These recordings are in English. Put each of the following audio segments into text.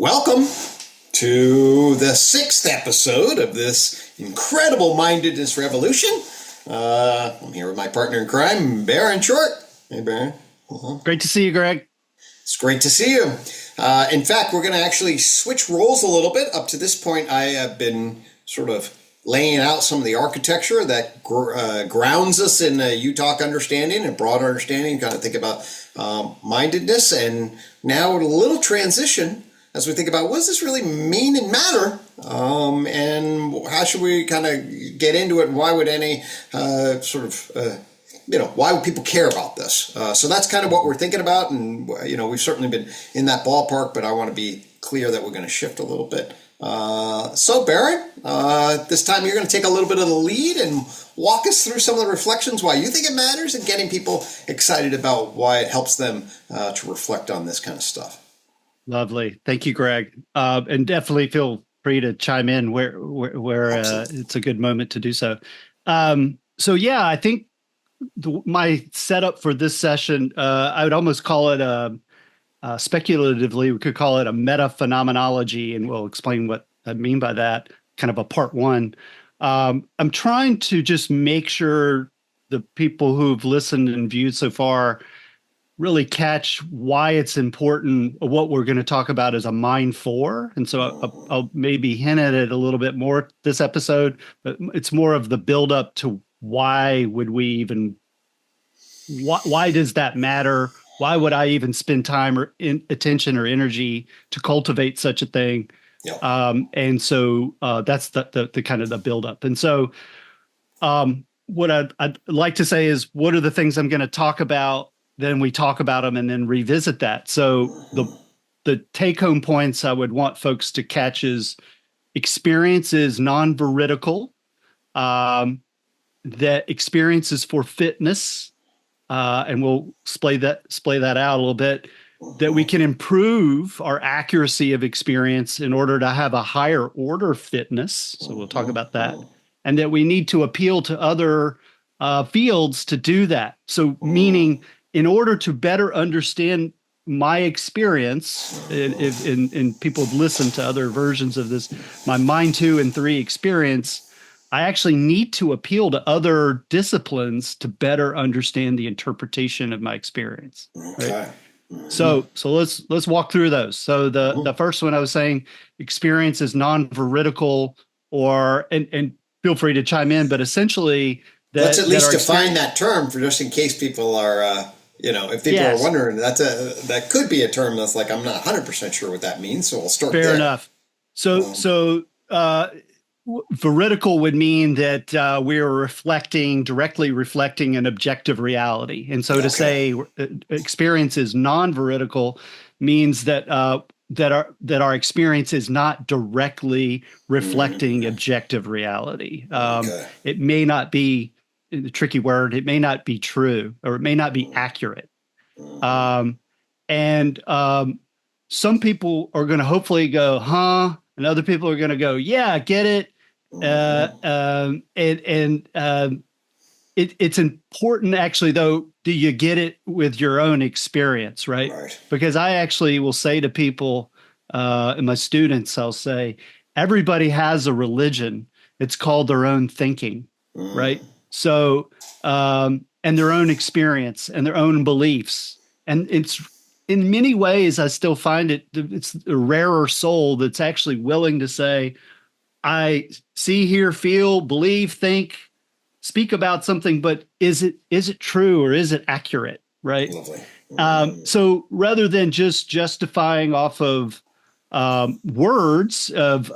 Welcome to the 6th episode of this incredible mindedness revolution. I'm here with my partner in crime, Baron Short. Hey, Baron. Great to see you, Gregg. It's great to see you. In fact, we're going to actually switch roles a little bit. Up to this point, I have been sort of laying out some of the architecture that grounds us in a UTOK understanding and broad understanding, kind of think about mindedness. And now a little transition as we think about what does this really mean and matter, and how should we kind of get into it, and why would any why would people care about this? So that's kind of what we're thinking about, and we've certainly been in that ballpark, but I want to be clear that we're going to shift a little bit. So Baron, this time you're going to take a little bit of the lead and walk us through some of the reflections, why you think it matters, and getting people excited about why it helps them to reflect on this kind of stuff. Lovely. Thank you, Gregg. And definitely feel free to chime in where it's a good moment to do so. I think my setup for this session, I would almost call it speculatively, we could call it a meta-phenomenology, and we'll explain what I mean by that, kind of a part one. I'm trying to just make sure the people who've listened and viewed so far really catch why it's important. What we're going to talk about is a Mind4. And so I'll maybe hint at it a little bit more this episode, but it's more of the buildup to why does that matter? Why would I even spend time or attention or energy to cultivate such a thing? Yeah. And so that's the kind of the buildup. And so what I'd like to say is, what are the things I'm going to talk about? Then we talk about them and then revisit that. So the take-home points I would want folks to catch is experience is non-veridical, that experience is for fitness, and we'll splay that out a little bit, that we can improve our accuracy of experience in order to have a higher order fitness. So we'll talk about that. And that we need to appeal to other fields to do that. So meaning, in order to better understand my experience, and people have listened to other versions of this, my Mind 2 and 3 experience, I actually need to appeal to other disciplines to better understand the interpretation of my experience. Okay. Right? So let's walk through those. So the first one I was saying, experience is non-veridical, and feel free to chime in, but essentially let's at least define that term for just in case people are. If people are wondering, that could be a term that's like, I'm not 100% sure what that means. So we'll start there. Fair enough. So veridical would mean that we are directly reflecting an objective reality. And so to say experience is non-veridical means that our experience is not directly reflecting objective reality. It may not be, the tricky word, it may not be true, or it may not be accurate. And some people are going to hopefully go, huh? And other people are going to go, yeah, get it. It's important, actually, though, do you get it with your own experience, right? Because I actually will say to people, and my students, I'll say, everybody has a religion. It's called their own thinking, right? So, and their own experience and their own beliefs. And it's, in many ways, I still find it's a rarer soul that's actually willing to say, I see, hear, feel, believe, think, speak about something, but is it true or is it accurate? Right. So rather than just justifying off of words of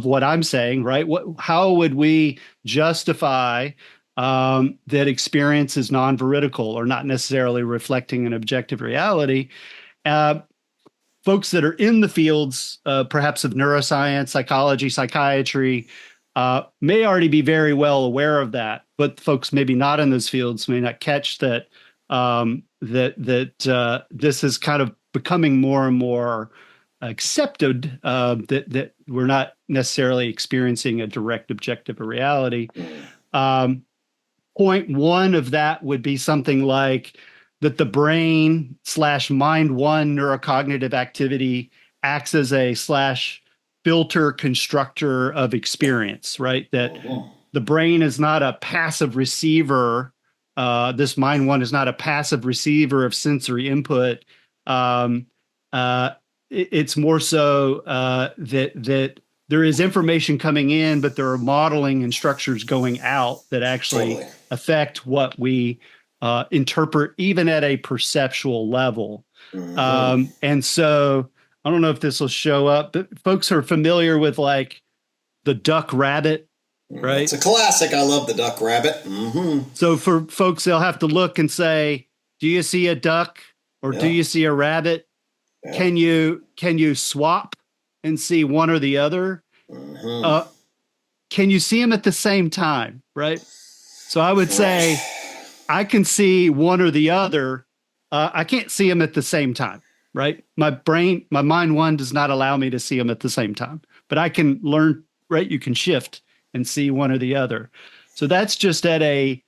what I'm saying, right? How would we justify that experience is non-veridical or not necessarily reflecting an objective reality? Folks that are in the fields, perhaps of neuroscience, psychology, psychiatry, may already be very well aware of that, but folks maybe not in those fields may not catch that this is kind of becoming more and more accepted, that we're not necessarily experiencing a direct objective of reality. Point one of that would be something like that the brain /mind one neurocognitive activity acts as a slash filter constructor of experience, right? That the brain is not a passive receiver. This mind one is not a passive receiver of sensory input. It's more so that there is information coming in, but there are modeling and structures going out that actually affect what we interpret, even at a perceptual level. And so I don't know if this will show up, but folks are familiar with like the duck rabbit, right? It's a classic. I love the duck rabbit. So for folks, they'll have to look and say, do you see a duck or do you see a rabbit? Can you swap and see one or the other? Can you see them at the same time, right? So I would say I can see one or the other. I can't see them at the same time, right? My mind one does not allow me to see them at the same time, but I can learn, right? You can shift and see one or the other. So that's just at a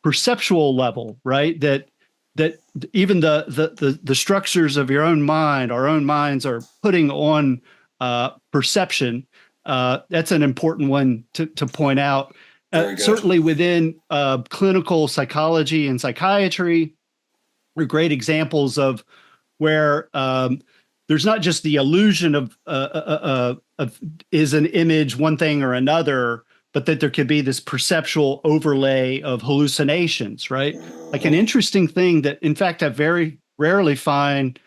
perceptual level, right? That even the structures of your own mind, our own minds are putting on perception. That's an important one to point out. Certainly within clinical psychology and psychiatry are great examples of where there's not just the illusion of is an image one thing or another, but that there could be this perceptual overlay of hallucinations, right? Like an interesting thing that, in fact, I very rarely find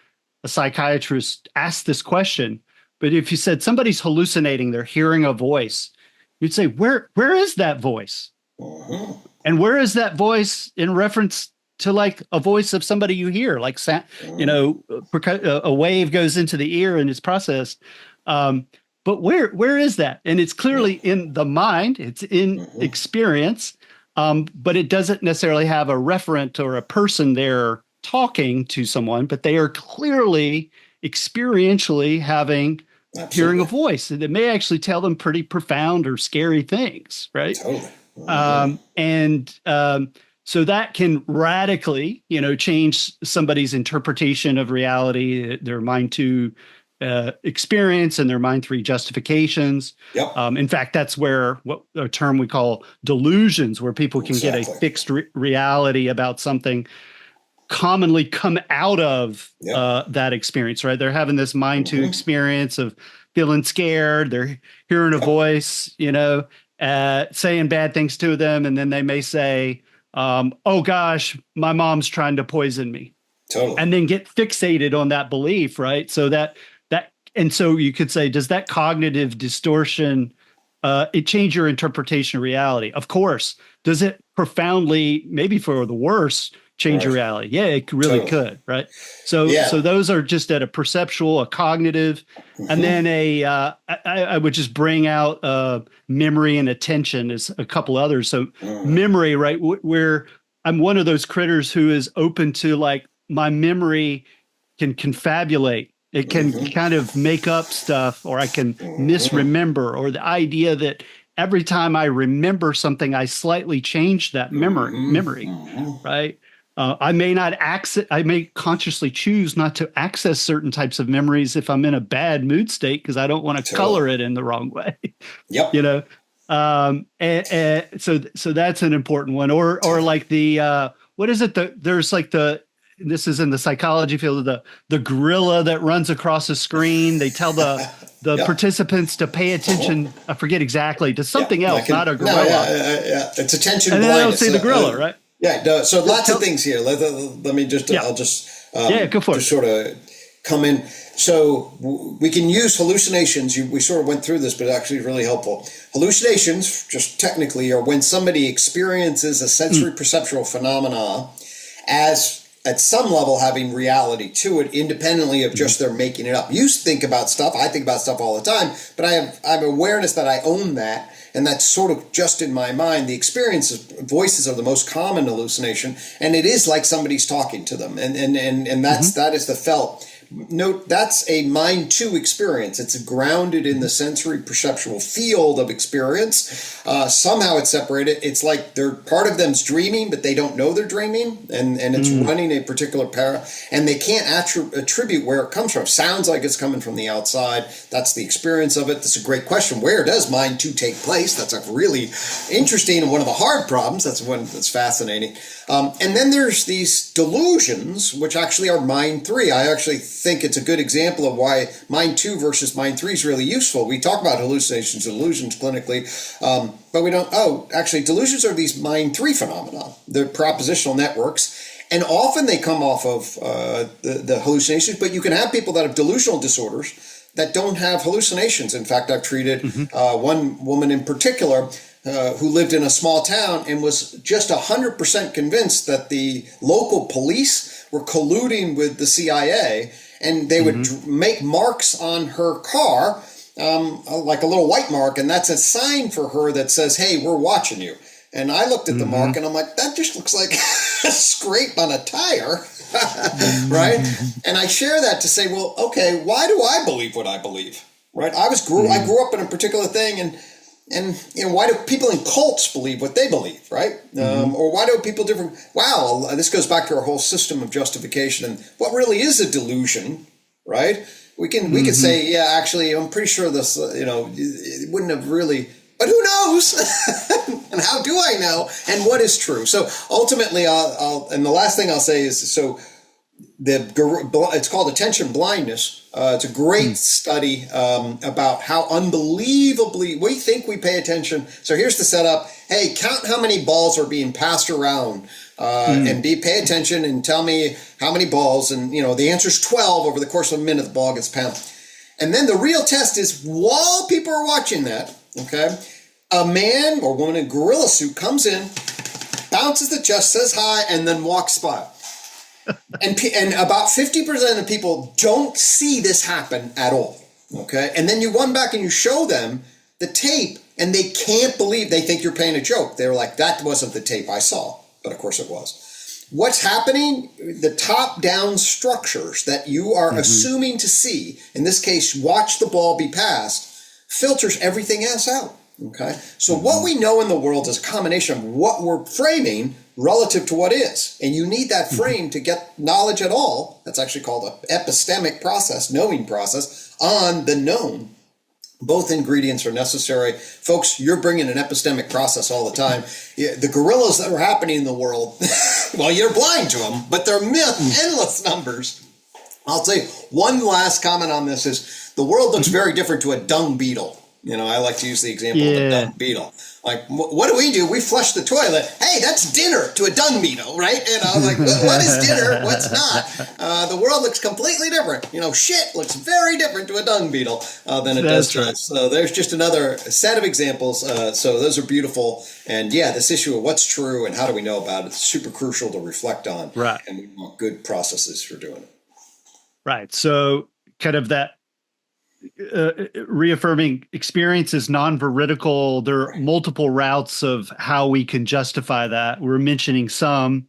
a psychiatrist ask this question. But if you said somebody's hallucinating, they're hearing a voice, you'd say, where is that voice? And where is that voice in reference to like a voice of somebody you hear, like, a wave goes into the ear and it's processed. But where is that? And it's clearly in the mind, it's in experience, but it doesn't necessarily have a referent or a person there talking to someone, but they are clearly experientially having hearing a voice. And it may actually tell them pretty profound or scary things, right? So that can radically, change somebody's interpretation of reality, their mind two experience and their mind three justifications. In fact, that's where what a term we call delusions, where people can get a fixed reality about something, commonly come out of that experience, right? They're having this mind two experience of feeling scared. They're hearing a voice, saying bad things to them. And then they may say, oh gosh, my mom's trying to poison me. And then get fixated on that belief, right? So and so you could say, does that cognitive distortion, it change your interpretation of reality? Of course. Does it profoundly, maybe for the worse, change your reality? Yeah, it really could, right? So those are just at a perceptual, a cognitive, and then I would just bring out memory and attention as a couple others. So memory, right, where I'm one of those critters who is open to, like, my memory can confabulate. It can kind of make up stuff, or I can misremember, or the idea that every time I remember something, I slightly change that memory, right? I may consciously choose not to access certain types of memories if I'm in a bad mood state, because I don't want to color it in the wrong way. So that's an important one. Or like what is it? There's like this is in the psychology field, the gorilla that runs across a screen. They tell the participants to pay attention. I forget exactly, to something else, not a gorilla. It's attention and blindness. And then they'll see the gorilla, right? So lots of things here. Let me just, I'll just go for it. Sort of come in. So we can use hallucinations. We sort of went through this, but actually really helpful. Hallucinations, just technically, are when somebody experiences a sensory perceptual phenomena as, at some level, having reality to it, independently of just their making it up. You think about stuff, I think about stuff all the time, but I have awareness that I own that, and that's sort of just in my mind. The voices are the most common hallucination, and it is like somebody's talking to them, and that is the felt. note that's a mind 2 experience. It's grounded in the sensory perceptual field of experience. Somehow it's separated. It's like part of them's dreaming, but they don't know they're dreaming, and it's running a particular and they can't attribute where it comes from. Sounds like it's coming from the outside. That's the experience of it. That's a great question. Where does mind 2 take place? That's a really interesting and one of the hard problems. That's one that's fascinating. And then there's these delusions, which actually are mind 3. I actually think it's a good example of why mind 2 versus mind 3 is really useful. We talk about hallucinations and illusions clinically, but we don't. Actually, delusions are these mind 3 phenomena. They're propositional networks. And often they come off of the hallucinations, but you can have people that have delusional disorders that don't have hallucinations. In fact, I've treated one woman in particular who lived in a small town and was just 100% convinced that the local police were colluding with the CIA, and they would make marks on her car, like a little white mark, and that's a sign for her that says, hey, we're watching you. And I looked at the mark and I'm like, that just looks like a scrape on a tire, right? And I share that to say, well, okay, why do I believe what I believe, right? I grew up in a particular thing, and why do people in cults believe what they believe, right? Or why do people different? Wow, this goes back to our whole system of justification and what really is a delusion, right? We can say, yeah, actually, I'm pretty sure this, it wouldn't have really. But who knows? And how do I know? And what is true? So ultimately, and the last thing I'll say is, so it's called attention blindness. It's a great study about how unbelievably we think we pay attention. So here's the setup. Hey, count how many balls are being passed around, and pay attention and tell me how many balls. And the answer is 12. Over the course of a minute, the ball gets pounded. And then the real test is while people are watching that, okay, a man or woman in gorilla suit comes in, bounces the chest, says hi, and then walks by. And about 50% of people don't see this happen at all, okay? And then you run back and you show them the tape, and they can't believe, they think you're playing a joke. They're like, that wasn't the tape I saw. But of course it was. What's happening, the top-down structures that you are assuming to see, in this case, watch the ball be passed, filters everything else out, okay? So what we know in the world is a combination of what we're framing relative to what is. And you need that frame to get knowledge at all. That's actually called an epistemic process, knowing process, on the known. Both ingredients are necessary. Folks, you're bringing an epistemic process all the time. The gorillas that are happening in the world, well, you're blind to them, but they're endless numbers. I'll say one last comment on this is the world looks very different to a dung beetle. I like to use the example of the dung beetle. Like, what do? We flush the toilet. Hey, that's dinner to a dung beetle, right? Like, what is dinner? What's not? The world looks completely different. Shit looks very different to a dung beetle than it does to us. So there's just another set of examples. So those are beautiful. And yeah, this issue of what's true and how do we know about it is super crucial to reflect on. Right. And we want good processes for doing it. Right. So kind of that reaffirming experience is non-veridical. There are multiple routes of how we can justify that. We're mentioning some,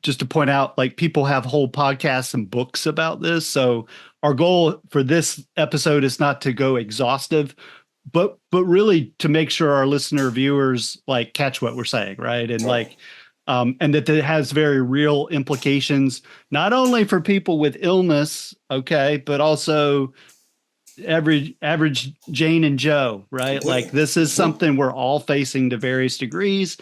just to point out, like people have whole podcasts and books about this. So our goal for this episode is not to go exhaustive, but really to make sure our listener viewers like catch what we're saying, right? And and that it has very real implications, not only for people with illness, okay, but also average Jane and Joe, right? Like this is something we're all facing to various degrees.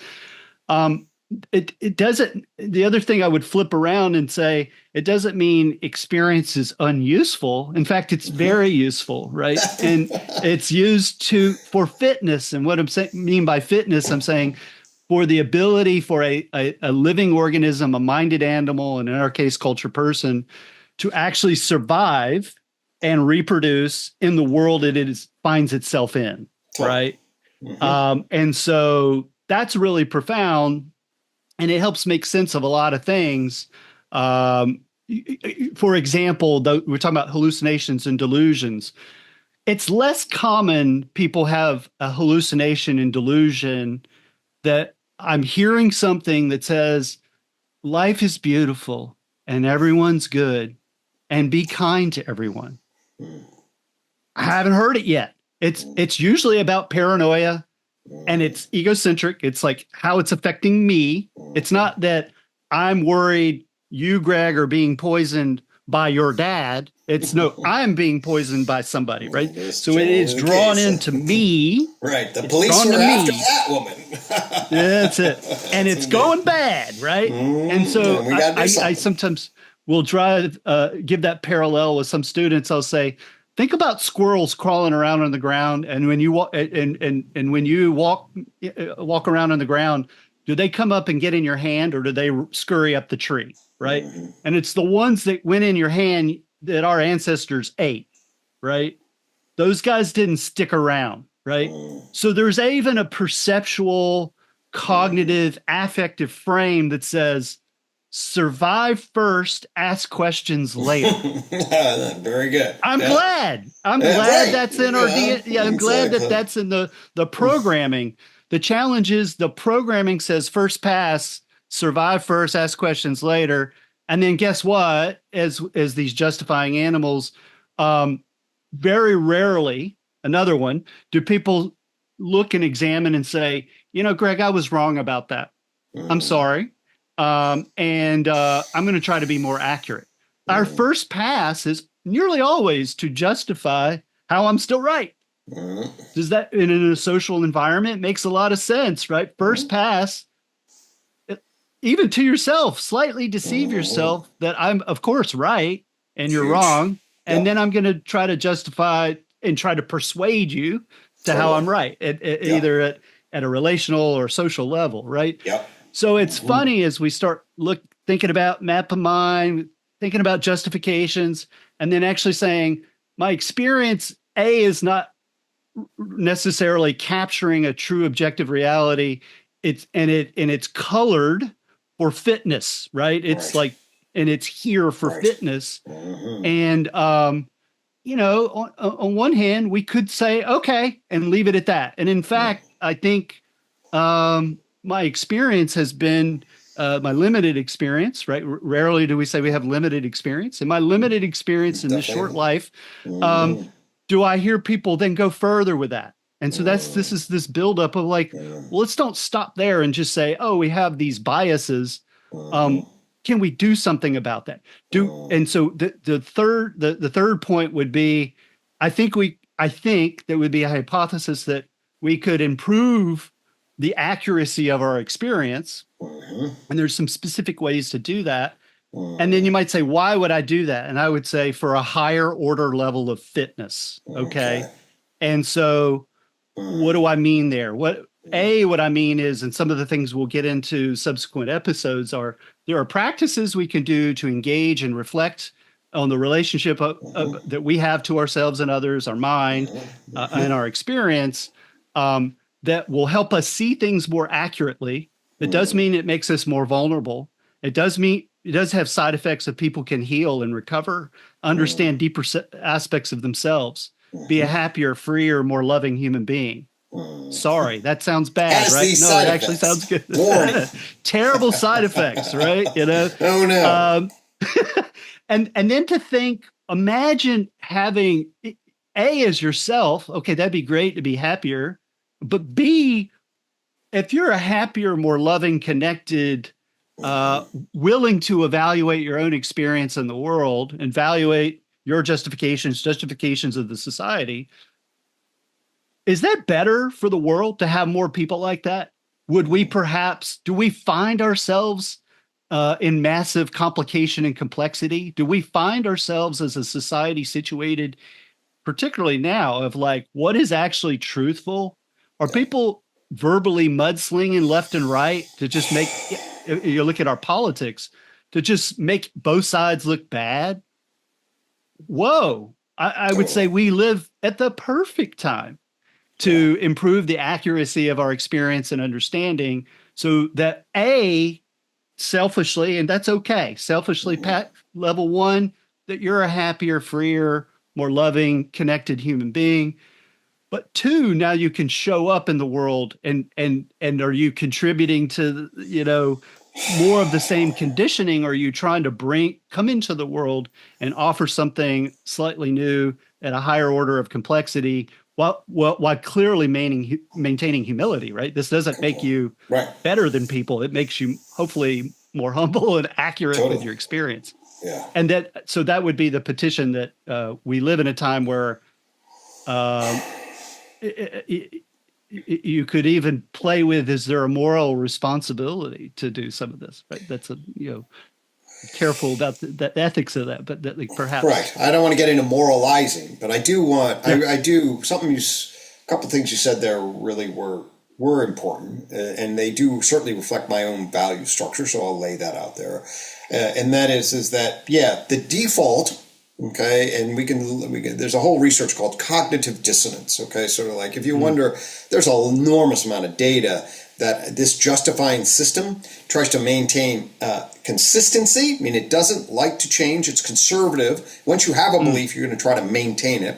It doesn't, the other thing I would flip around and say, it doesn't mean experience is unuseful. In fact, it's very useful, right? And it's used for fitness. And what mean by fitness, I'm saying for the ability for a living organism, a minded animal, and in our case, culture person, to actually survive and reproduce in the world it finds itself in, right? And so that's really profound, and it helps make sense of a lot of things. For example, we're talking about hallucinations and delusions. It's less common people have a hallucination and delusion that I'm hearing something that says life is beautiful and everyone's good and be kind to everyone. I haven't heard it yet. It's usually about paranoia, and it's egocentric. It's like how it's affecting me. It's not that I'm worried you, Greg, are being poisoned by your dad. It's no, I'm being poisoned by somebody, right? So it is drawn into me. Right. The police are after that woman. That's it. And it's going bad, right? And so I sometimes will give that parallel with some students. I'll say, think about squirrels crawling around on the ground, and when you walk and when you walk around on the ground, do they come up and get in your hand, or do they scurry up the tree? Right. And it's the ones that went in your hand that our ancestors ate. Right. Those guys didn't stick around. Right. So there's even a perceptual, cognitive, affective frame that says, survive first, ask questions later. Very good. I'm glad that's in our DNA. Yeah, I'm glad that that's in the programming. The challenge is the programming says first pass, survive first, ask questions later. And then guess what? As these justifying animals, very rarely, another one, do people look and examine and say, Greg, I was wrong about that. I'm sorry. And I'm going to try to be more accurate. Our first pass is nearly always to justify how I'm still right. Does that, in a social environment, makes a lot of sense, right? First pass, even to yourself, slightly deceive yourself that I'm, of course, right and you're wrong. And then I'm going to try to justify and try to persuade you to how I'm right, either at a relational or social level, right? Yep. So it's funny as we start thinking about map of mind, thinking about justifications, and then actually saying my experience A is not necessarily capturing a true objective reality. It's colored for fitness, right? It's like, and it's here for fitness. And on one hand, we could say okay and leave it at that. And in fact, I think my experience has been my limited experience, right? Rarely do we say we have limited experience. In my limited experience in this short life, do I hear people then go further with that? And so this is this buildup of like, well, let's don't stop there and just say, oh, we have these biases. Can we do something about that? And so the third point would be, I think there would be a hypothesis that we could improve the accuracy of our experience. And there's some specific ways to do that. And then you might say, why would I do that? And I would say for a higher order level of fitness. Okay. And so what do I mean there? What I mean is, and some of the things we'll get into subsequent episodes are, there are practices we can do to engage and reflect on the relationship that we have to ourselves and others, our mind, and our experience, that will help us see things more accurately. It does mean it makes us more vulnerable. It does have side effects that people can heal and recover, understand deeper aspects of themselves, be a happier, freer, more loving human being. Sorry, that sounds bad, right? No, it actually sounds good. Terrible side effects, right? Oh no. And then to think, imagine having A as yourself. Okay, that'd be great to be happier. But B, if you're a happier, more loving, connected, willing to evaluate your own experience in the world, evaluate your justifications of the society, is that better for the world to have more people like that? Do we find ourselves in massive complication and complexity? Do we find ourselves as a society situated, particularly now, of like, what is actually truthful? Are people verbally mudslinging left and right to just make, you look at our politics, to just make both sides look bad? Whoa. I would say we live at the perfect time to improve the accuracy of our experience and understanding, so that selfishly, and that's okay, selfishly, pat level one, that you're a happier, freer, more loving, connected human being. But two, now you can show up in the world and are you contributing to, more of the same conditioning? Or are you trying to come into the world and offer something slightly new at a higher order of complexity, while clearly maintaining humility, right? This doesn't make you Right. better than people. It makes you hopefully more humble and accurate with your experience. Yeah. And so that would be the petition, that we live in a time where you could even play with, is there a moral responsibility to do some of this, right? That's careful about the ethics of that, but that, like, perhaps. Right. I don't want to get into moralizing, but I do want, I do, a couple of things you said there really were important, and they do certainly reflect my own value structure, so I'll lay that out there. And that is that, yeah, the default, okay, and we can, there's a whole research called cognitive dissonance, okay, sort of like, if you wonder, there's an enormous amount of data that this justifying system tries to maintain consistency. I mean, it doesn't like to change. It's conservative. Once you have a belief, you're going to try to maintain it.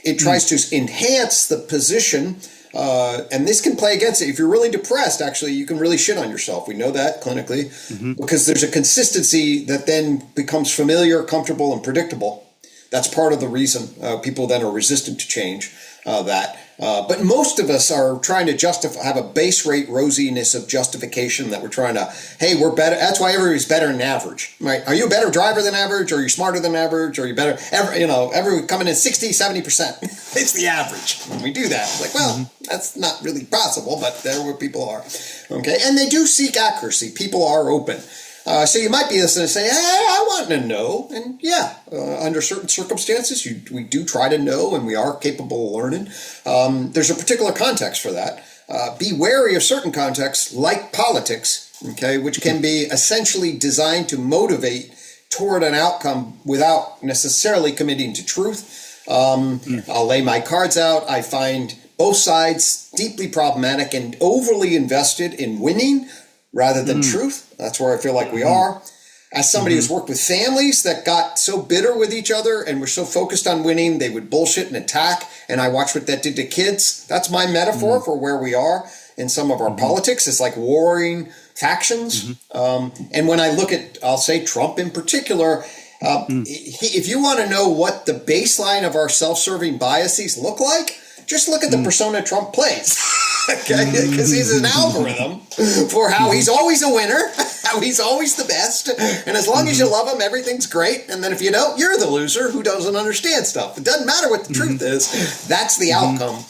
It tries to enhance the position, and this can play against it. If you're really depressed, actually, you can really shit on yourself. We know that clinically, because there's a consistency that then becomes familiar, comfortable, and predictable. That's part of the reason people then are resistant to change. But most of us are trying to have a base rate rosiness of justification that we're trying to, hey, we're better. That's why everybody's better than average, right? Are you a better driver than average? Or are you smarter than average? Or are you better? Everyone coming in 60, 70%. It's the average. When we do that, it's like, well, that's not really possible, but there where people are. Okay. And they do seek accuracy. People are open. So you might be listening and say, hey, I want to know. And yeah, under certain circumstances, we do try to know, and we are capable of learning. There's a particular context for that. Be wary of certain contexts, like politics, okay, which can be essentially designed to motivate toward an outcome without necessarily committing to truth. I'll lay my cards out. I find both sides deeply problematic and overly invested in winning rather than truth. That's where I feel like we are. As somebody who's worked with families that got so bitter with each other and were so focused on winning, they would bullshit and attack. And I watched what that did to kids. That's my metaphor for where we are in some of our politics. It's like warring factions. And when I look at, I'll say Trump in particular, if you want to know what the baseline of our self-serving biases look like, just look at the persona Trump plays. Okay, because he's an algorithm for how he's always a winner, how he's always the best, and as long as you love him, everything's great. And then if you don't, you're the loser who doesn't understand stuff. It doesn't matter what the truth is. That's the outcome.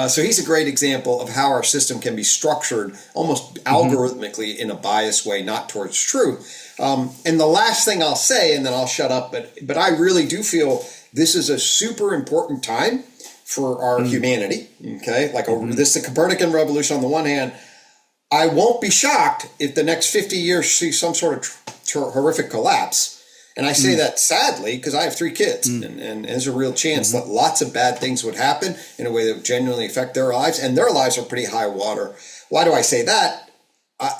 So he's a great example of how our system can be structured almost algorithmically in a biased way, not towards truth. And the last thing I'll say, and then I'll shut up, but I really do feel this is a super important time for our humanity, okay? Like this, the Copernican revolution on the one hand, I won't be shocked if the next 50 years see some sort of horrific collapse. And I say that sadly because I have 3 kids, and there's a real chance that lots of bad things would happen in a way that would genuinely affect their lives, and their lives are pretty high water. Why do I say that?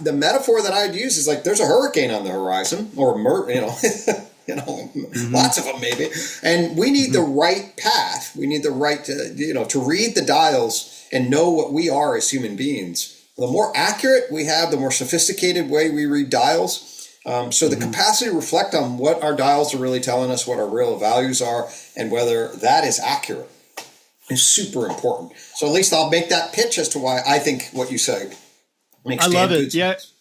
The metaphor that I'd use is like there's a hurricane on the horizon, or lots of them maybe. And we need the right path. We need the right to read the dials and know what we are as human beings. The more accurate we have, the more sophisticated way we read dials. So the capacity to reflect on what our dials are really telling us, what our real values are, and whether that is accurate is super important. So at least I'll make that pitch as to why I think what you say makes I love it. sense.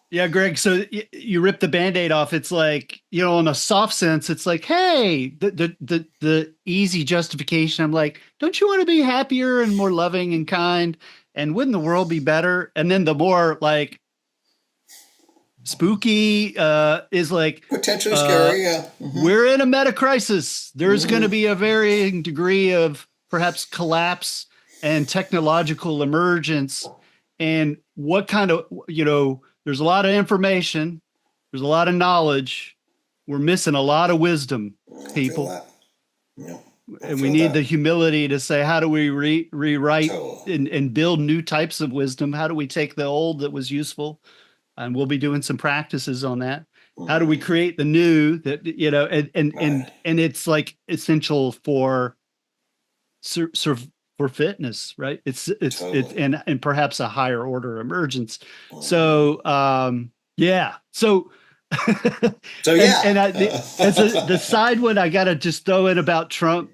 Yeah, Greg. So you rip the Band-Aid off. It's like, in a soft sense, it's like, hey, the easy justification. I'm like, don't you want to be happier and more loving and kind? And wouldn't the world be better? And then the more like spooky is like potentially scary. Yeah, we're in a meta crisis. There's going to be a varying degree of perhaps collapse and technological emergence. And what kind of, there's a lot of information. There's a lot of knowledge. We're missing a lot of wisdom, people. Yeah. And we need the humility to say, how do we rewrite and build new types of wisdom? How do we take the old that was useful? And we'll be doing some practices on that. How do we create the new that, and it's like essential for for fitness, right? And perhaps a higher order emergence. So Yeah. So, So and yeah, as the side one, I got to just throw in about Trump.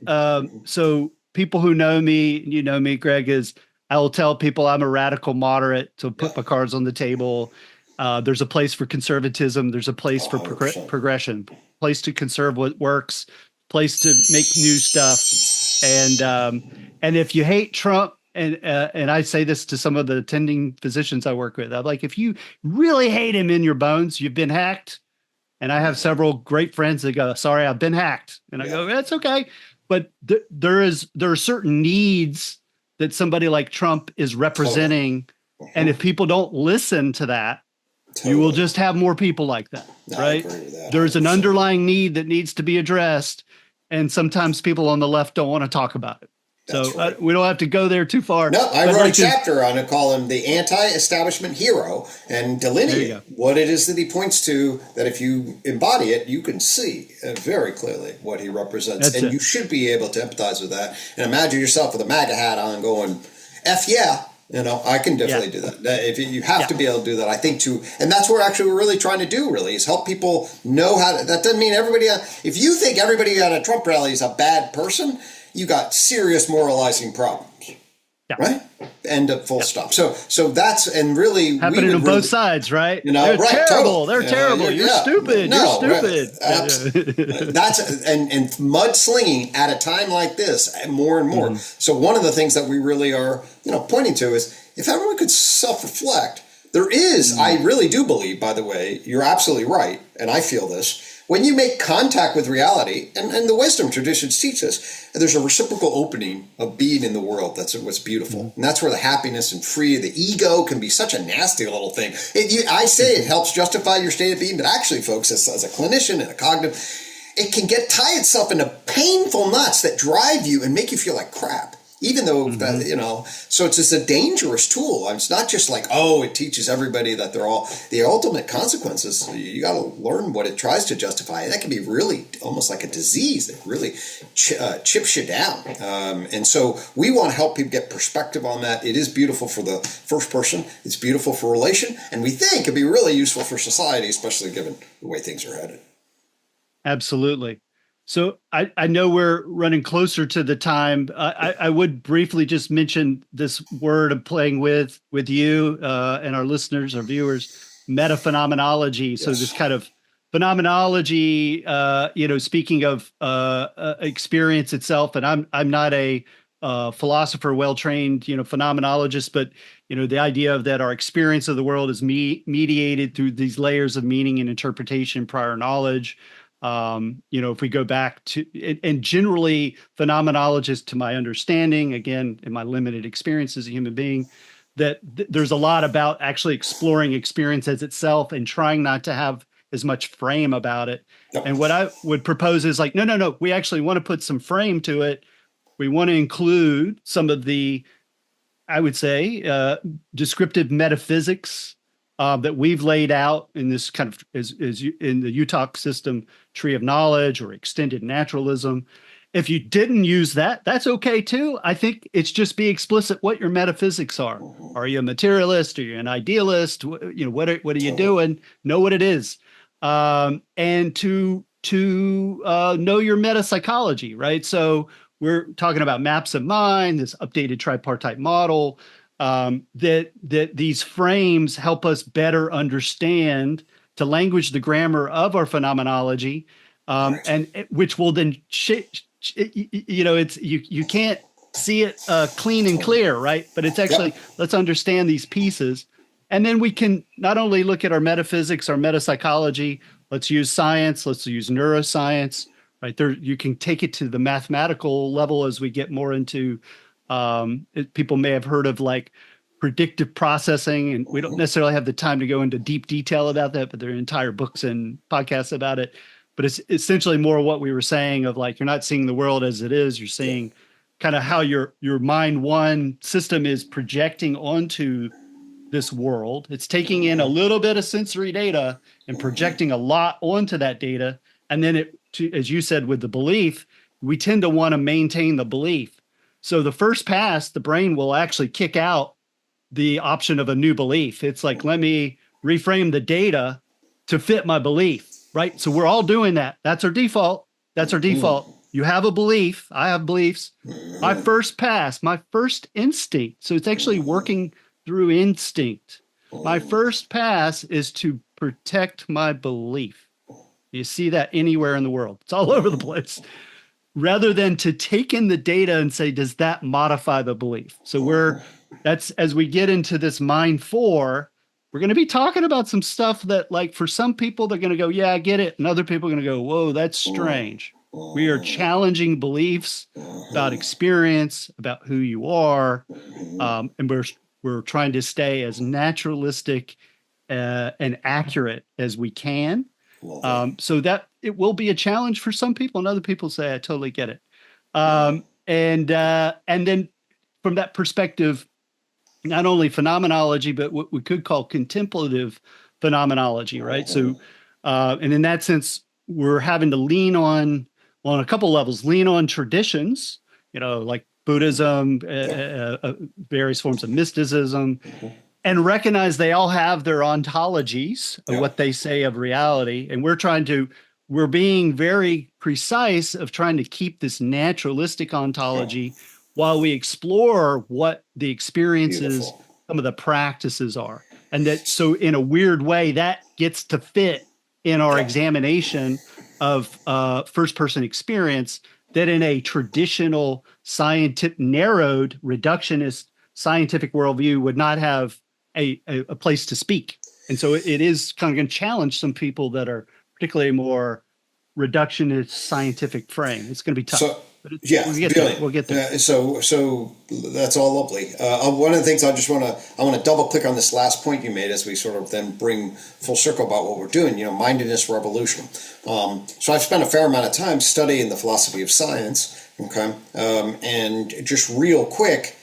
So people who know me, you know me, Greg, is I will tell people I'm a radical moderate to yeah, put my cards on the table. There's a place for conservatism. There's a place for 100%. progression, place to conserve what works, place to make new stuff. And if you hate Trump, and I say this to some of the attending physicians I work with, I'm like, if you really hate him in your bones, you've been hacked. And I have several great friends that go, "Sorry, I've been hacked," and I Yeah, go, "That's okay." But there are certain needs that somebody like Trump is totally. representing, and Mhm. if people don't listen to that, you will Totally. just have more people like that, I right? agree with that There's an 100%. underlying need that needs to be addressed, and sometimes people on the left don't want to talk about it. That's So right. we don't have to go there too far. No, I But wrote a like this, chapter on it, call him the anti-establishment hero, and there you delineate go. what it is that he points to. That if you embody it, you can see very clearly what he represents, That's and you it. should be able to empathize with that. And imagine yourself with a MAGA hat on, going, "F yeah." I can Yeah, definitely do that. If you have yeah, to be able to do that, I think too, and that's what actually we're really trying to do. Really, is help people know how to. That doesn't mean everybody. If you think everybody at a Trump rally is a bad person, you got serious moralizing problems, yeah, right? End of full yeah. stop. So that's and really we Happening would on both really, sides, right? They're right, terrible. totally, They're terrible. You're yeah, stupid. You're no, stupid. that's and mudslinging at a time like this more and more. Hmm. So one of the things that we really are pointing to is if everyone could self-reflect. There is, I Hmm. really do believe, by the way, you're absolutely right, and I feel this. When you make contact with reality, and the Western traditions teach us, there's a reciprocal opening of being in the world. That's what's Hmm. beautiful. And that's where the happiness and free, the ego can be such a nasty little thing. I say it Hmm. helps justify your state of being, but actually, folks, as a clinician and a cognitive, it can tie itself into painful knots that drive you and make you feel like crap. Even though Hmm. so it's just a dangerous tool. It's not just like, oh, it teaches everybody that they're all the ultimate consequences. You got to learn what it tries to justify. And that can be really almost like a disease that really chips you down. And so we want to help people get perspective on that. It is beautiful for the first person. It's beautiful for relation. And we think it'd be really useful for society, especially given the way things are headed. Absolutely. So I know we're running closer to the time. I would briefly just mention this word I'm playing with you and our listeners, our viewers, meta-phenomenology. So this Yes. kind of phenomenology, speaking of experience itself, and I'm not a philosopher, well-trained, phenomenologist, but the idea of that our experience of the world is mediated through these layers of meaning and interpretation, prior knowledge. If we go back to, and generally phenomenologists, to my understanding, again, in my limited experience as a human being, that there's a lot about actually exploring experience as itself and trying not to have as much frame about it. Yep. And what I would propose is like, no, we actually want to put some frame to it. We want to include some of the, I would say, descriptive metaphysics that we've laid out in this kind of in the UTOK system tree of knowledge or extended naturalism. If you didn't use that, that's okay too. I think it's just be explicit what your metaphysics are. Are you a materialist? Are you an idealist? What are you Totally. doing? Know what it is, and to know your meta psychology, right? So we're talking about maps of mind, this updated tripartite model, that these frames help us better understand to language the grammar of our phenomenology, Right. and which will then it's you can't see it clean and Totally. clear, right? But it's actually, Yep. let's understand these pieces, and then we can not only look at our metaphysics, our metapsychology. Let's use science. Let's use neuroscience. Right there, you can take it to the mathematical level as we get more into. People may have heard of like predictive processing, and we don't necessarily have the time to go into deep detail about that, but there are entire books and podcasts about it. But it's essentially more what we were saying of like, you're not seeing the world as it is, you're Yeah. seeing kind of how your mind one system is projecting onto this world. It's taking in a little bit of sensory data and projecting a lot onto that data. And then as you said, with the belief, we tend to want to maintain the belief. So the first pass, the brain will actually kick out the option of a new belief. It's like, let me reframe the data to fit my belief, right? So we're all doing that. That's our default. That's our default. You have a belief. I have beliefs. My first pass, my first instinct. So it's actually working through instinct. My first pass is to protect my belief. You see that anywhere in the world. It's all over the place. Rather than to take in the data and say, does that modify the belief? So that's as we get into this Mind4, we're going to be talking about some stuff that, like, for some people, they're going to go, yeah, I get it. And other people are going to go, whoa, that's strange. We are challenging beliefs about experience, about who you are. And we're trying to stay as naturalistic and accurate as we can. So that it will be a challenge for some people, and other people say, I totally get it. And then from that perspective, not only phenomenology, but what we could call contemplative phenomenology, right? So, and in that sense, we're having to lean on a couple levels, lean on traditions, like Buddhism, various forms of mysticism, and recognize they all have their ontologies of what they say of reality. And we're being very precise of trying to keep this naturalistic ontology while we explore what the experiences, some of the practices are. And that, so in a weird way, that gets to fit in our examination of first person experience that in a traditional scientific, narrowed, reductionist scientific worldview would not have a place to speak. And so it is kind of going to challenge some people that are particularly more reductionist scientific frame. It's going to be tough. So, we'll get there. So that's all lovely. One of the things I want to double click on this last point you made as we sort of then bring full circle about what we're doing, mindedness revolution. So I've spent a fair amount of time studying the philosophy of science, okay? And just real quick,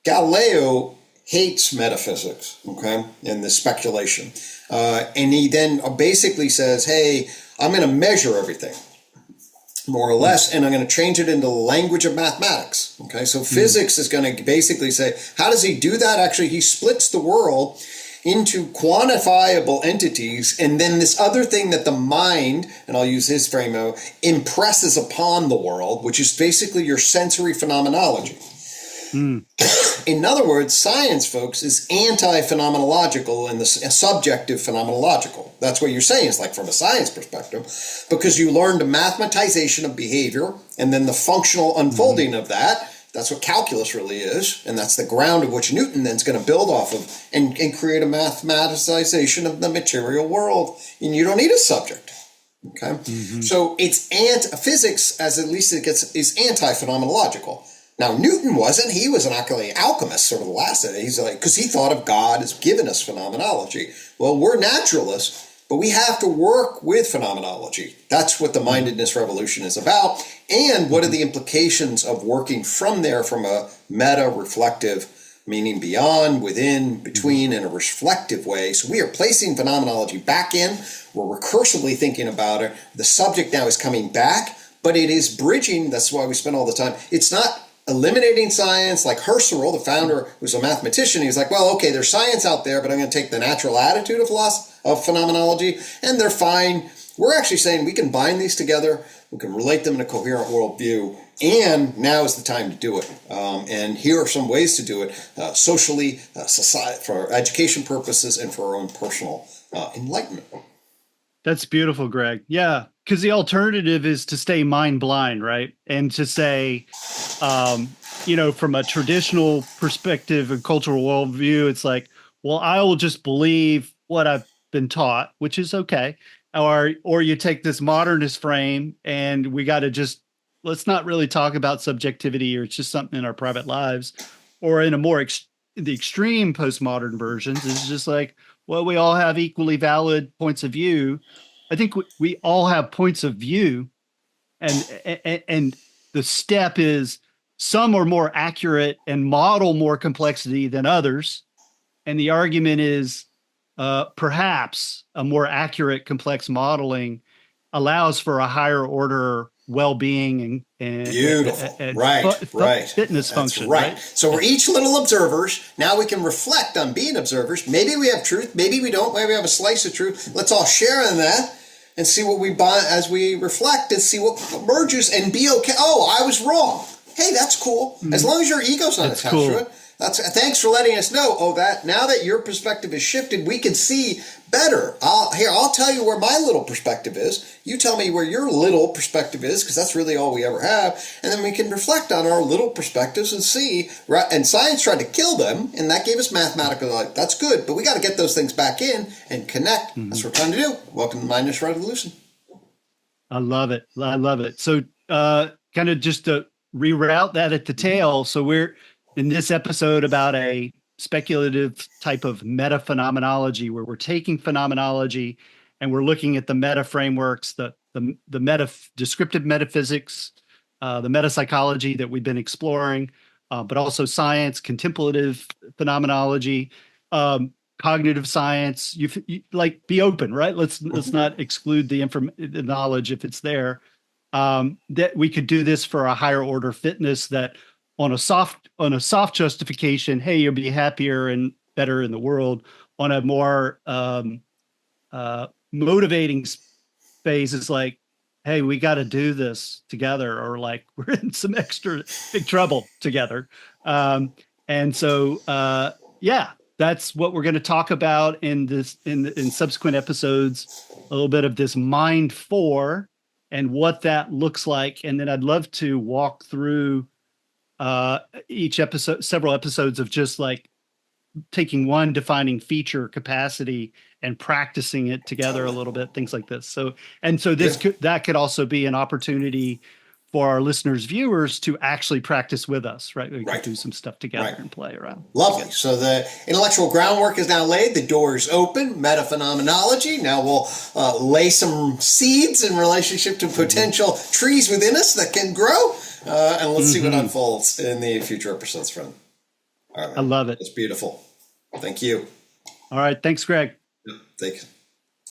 Galileo hates metaphysics, okay, and the speculation. And he then basically says, hey, I'm going to measure everything, more or less, and I'm going to change it into the language of mathematics. Okay, so physics is going to basically say, how does he do that? Actually, he splits the world into quantifiable entities, and then this other thing that the mind, and I'll use his frame of, impresses upon the world, which is basically your sensory phenomenology. In other words, science, folks, is anti-phenomenological and the subjective phenomenological. That's what you're saying. It's like from a science perspective, because you learn the mathematization of behavior and then the functional unfolding of that. That's what calculus really is, and that's the ground of which Newton then is going to build off of and create a mathematization of the material world. And you don't need a subject. Okay, so it's physics, as at least it gets, is anti-phenomenological. Now, Newton wasn't. He was an alchemist, sort of the last day. He's like, because he thought of God as giving us phenomenology. Well, we're naturalists, but we have to work with phenomenology. That's what the mindedness revolution is about. And what are the implications of working from there from a meta-reflective, meaning beyond, within, between, in a reflective way. So we are placing phenomenology back in. We're recursively thinking about it. The subject now is coming back, but it is bridging. That's why we spend all the time. It's not eliminating science, like Husserl, the founder, who's a mathematician. He was like, well, okay, there's science out there, but I'm going to take the natural attitude of phenomenology, and they're fine. We're actually saying we can bind these together, we can relate them in a coherent worldview, and now is the time to do it. And here are some ways to do it socially, society, for education purposes, and for our own personal enlightenment. That's beautiful, Greg. Yeah, because the alternative is to stay mind blind, right? And to say, from a traditional perspective and cultural worldview, it's like, well, I will just believe what I've been taught, which is okay. Or you take this modernist frame and we got to let's not really talk about subjectivity, or it's just something in our private lives. Or in a more the extreme postmodern versions, it's just like, well, we all have equally valid points of view. I think we all have points of view, and the step is some are more accurate and model more complexity than others. And the argument is perhaps a more accurate, complex modeling allows for a higher order well-being Beautiful. Right. fitness That's function. Right. So we're each little observers. Now we can reflect on being observers. Maybe we have truth. Maybe we don't. Maybe we have a slice of truth. Let's all share in that and see what we buy as we reflect and see what emerges and be okay. Oh, I was wrong. Hey, that's cool. As long as your ego's not attached to it. Thanks for letting us know. Oh, that now that your perspective has shifted, we can see better. I'll tell you where my little perspective is. You tell me where your little perspective is, because that's really all we ever have. And then we can reflect on our little perspectives and see. Right? And science tried to kill them, and that gave us mathematical. Like, that's good, but we got to get those things back in and connect. That's what we're trying to do. Welcome to the Mindedness Revolution. I love it. So, kind of just to reroute that at the tail. So we're in this episode about a speculative type of meta-phenomenology, where we're taking phenomenology and we're looking at the meta frameworks, the meta descriptive metaphysics, the meta psychology that we've been exploring, but also science, contemplative phenomenology, cognitive science. You like, be open, right? Let's not exclude the knowledge if it's there. That we could do this for a higher order fitness, that on a soft justification, hey, you'll be happier and better in the world. On a more motivating phase, it's like, hey, we got to do this together, or like we're in some extra big trouble together. And so, that's what we're going to talk about in subsequent episodes. A little bit of this Mind4 and what that looks like, and then I'd love to walk through each episode, several episodes of just like taking one defining feature, capacity, and practicing it together a little bit, things like this. So that could also be an opportunity for our listeners, viewers, to actually practice with us, right? We could do some stuff together and play around. Lovely. So the intellectual groundwork is now laid. The door is open. Meta-phenomenology. Now we'll lay some seeds in relationship to potential trees within us that can grow. And let's see what unfolds in the future episodes from. All right, I love it. It's beautiful. Thank you. All right. Thanks, Gregg. Thanks.